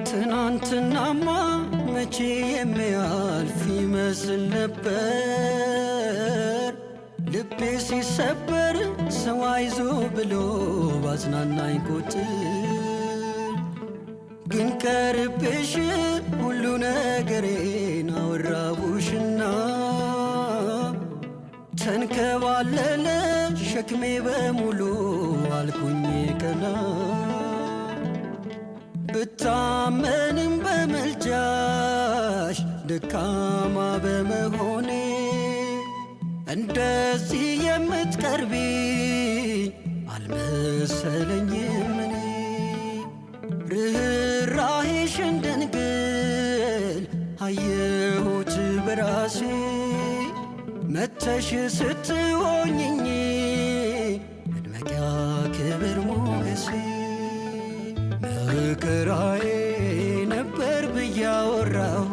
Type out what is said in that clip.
ትናንትናማ መቼ የሚያልፍ ይመስል ነበር ልቤ ሲሰበር ሰው አይዞ ብሎ ባጽናናኝ ቁጥር ግን ቀርቤሽ ሁሉ ነገሬን አወራሁሽና ተንከባለለ ሸክሜ በሙሉ አልኩኝ ቀና ብታመንም በመልጃሽ ደካማ በመሆኔ እንደዚህ የምትቀርቢ አልመሰለኝም እኔ ርኅራኄሽን ድንግል አየሁት በራሴ መተሽ ስትሆኝኝ መድመቂያ ክብር ሞገሴ መከራዬ ነበር ብዬ አወራሁ